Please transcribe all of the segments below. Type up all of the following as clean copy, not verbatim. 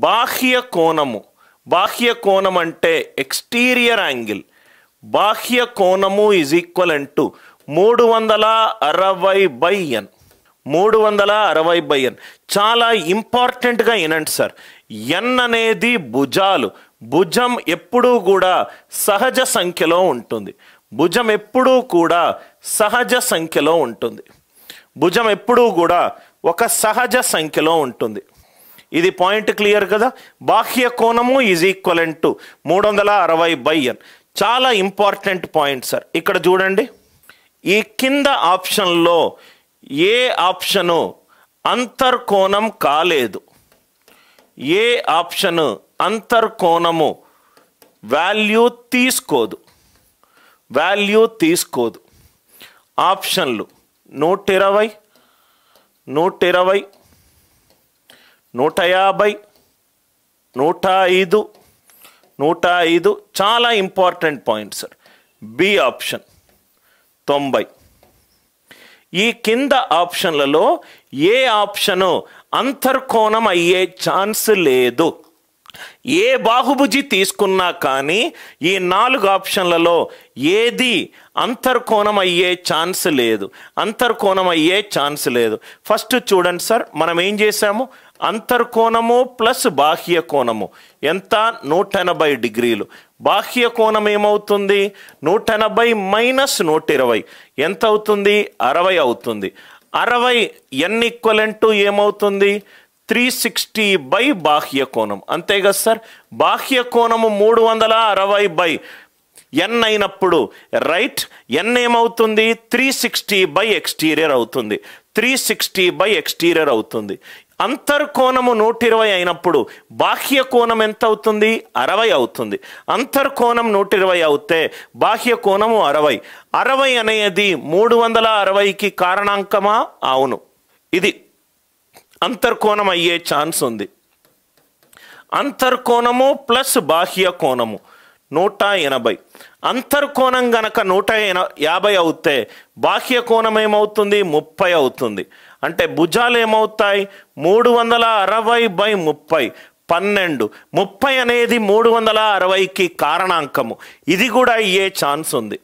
బాహ్య కోణము, బాహ్య కోణం అంటే ఎక్స్టీరియర్ యాంగిల్, బాహ్య కోణము is equal to 360/n. 360/n. చాలా ఇంపార్టెంట్గా వినండి సార్. ఎన్ అనేది భుజాలు. భుజం ఎప్పుడూ కూడా సహజ సంఖ్యలో ఉంటుంది. భుజం ఎప్పుడూ కూడా సహజ సంఖ్యలో ఉంటుంది. భుజం ఎప్పుడూ కూడా ఒక సహజ సంఖ్యలో ఉంటుంది. ఇది పాయింట్ క్లియర్ కదా. బాహ్య కోణము ఈజ్ ఈక్వల్ టు 360/n. చాలా ఇంపార్టెంట్ పాయింట్ సార్. ఇక్కడ చూడండి, ఈ కింద ఆప్షన్లో ఏ ఆప్షను అంతర్కోణం కాలేదు, ఏ ఆప్షను అంతర్కోణము వాల్యూ తీసుకోదు, ఆప్షన్లు 120, 120, 150, 105, 105. చాలా important point sir. B option 90. ఈ కింద ఆప్షన్లలో ఏ ఆప్షను అంతర్కోణం అయ్యే ఛాన్స్ లేదు. ఏ బాహుభుజి తీసుకున్నా కానీ ఈ 4 ఆప్షన్లలో ఏది అంతర్కోణం అయ్యే ఛాన్స్ లేదు, అంతర్కోణం అయ్యే ఛాన్స్ లేదు. ఫస్ట్ చూడండి సార్, మనం ఏం చేసాము, అంతర్కోణము ప్లస్ బాహ్య కోణము ఎంత, 180 డిగ్రీలు. బాహ్య కోణం ఏమవుతుంది, 180 మైనస్ 120 ఎంత అవుతుంది, 60 అవుతుంది. 60 n ఈక్వలెంట్ టు ఏమవుతుంది, 360 బై బాహ్య కోణం. అంతే కదా సార్. బాహ్య కోణము 360/n అయినప్పుడు రైట్, n ఏమవుతుంది, 360 బై ఎక్స్టీరియర్ అవుతుంది, 360 బై ఎక్స్టీరియర్ అవుతుంది. అంతర్కోణము 120 అయినప్పుడు బాహ్య కోణం ఎంత అవుతుంది, 60 అవుతుంది. అంతర్కోణం 120 అవుతే బాహ్య కోణము 60. 60 అనేది 360కి కారణాంకమా? అవును. ఇది అంతర్కోణం అయ్యే ఛాన్స్ ఉంది. అంతర్కోణము ప్లస్ బాహ్య కోణము 180. అంతర్కోణం గనక 150 అవుతే బాహ్య కోణం ఏమవుతుంది, 30 అవుతుంది. అంటే భుజాలు ఏమవుతాయి, 360/30 12. 30 అనేది 360కి కారణాంకము. ఇది కూడా అయ్యే ఛాన్స్ ఉంది.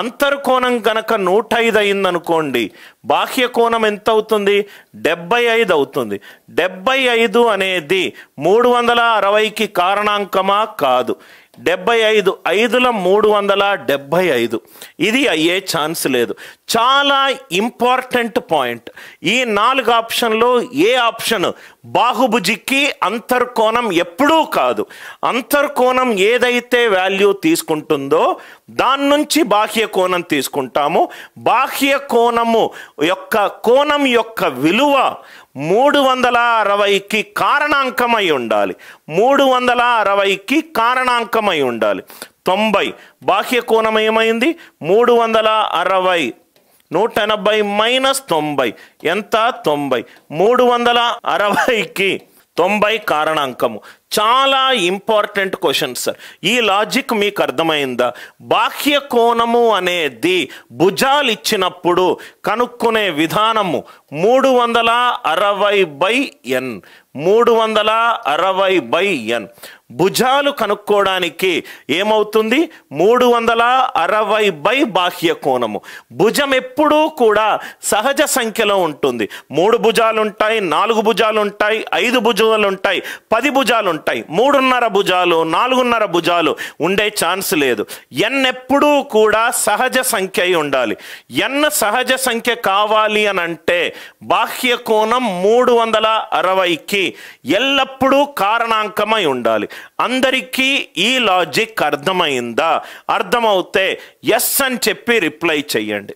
అంతర్కోణం కనుక 105 అయిందనుకోండి, బాహ్య కోణం ఎంత అవుతుంది, 75 అవుతుంది. 75 అనేది 360కి కారణాంకమా? కాదు. 75, 5ల 375. ఇది అయ్యే ఛాన్స్ లేదు. చాలా ఇంపార్టెంట్ పాయింట్. ఈ 4 ఆప్షన్లో ఏ ఆప్షన్ బాహుభుజికి అంతర్కోణం ఎప్పుడూ కాదు. అంతర్కోణం ఏదైతే వాల్యూ తీసుకుంటుందో దాని నుంచి బాహ్య కోణం తీసుకుంటాము. బాహ్య కోణము కోణం యొక్క విలువ 360కి కారణాంకమై ఉండాలి. 360కి కారణాంకమై ఉండాలి. 90 బాహ్య కోణం ఏమైంది, 360. 180 మైనస్ 90 ఎంత, 90. 360కి 90 కారణాంకము. చాలా ఇంపార్టెంట్ క్వశ్చన్ సార్. ఈ లాజిక్ మీకు అర్థమైందా? బాహ్య కోణము అనేది భుజాలు ఇచ్చినప్పుడు కనుక్కునే విధానము 360/n. 360/n. భుజాలు కనుక్కోవడానికి ఏమవుతుంది, 360 బాహ్య కోణము. భుజం ఎప్పుడూ కూడా సహజ సంఖ్యలో ఉంటుంది. 3 భుజాలు ఉంటాయి, 4 భుజాలు ఉంటాయి, 5 భుజాలు ఉంటాయి, 10 భుజాలు ఉంటాయి. 3.5 భుజాలు, 4.5 భుజాలు ఉండే ఛాన్స్ లేదు. n ఎప్పుడూ కూడా సహజ సంఖ్య అయి ఉండాలి. n సహజ సంఖ్య కావాలి అని అంటే బాహ్య కోణం 360కి ఎల్లప్పుడూ కారణాంకమై ఉండాలి. అందరికీ ఈ లాజిక్ అర్థమైందా? అర్థమవుతే ఎస్ అని చెప్పి రిప్లై చెయ్యండి.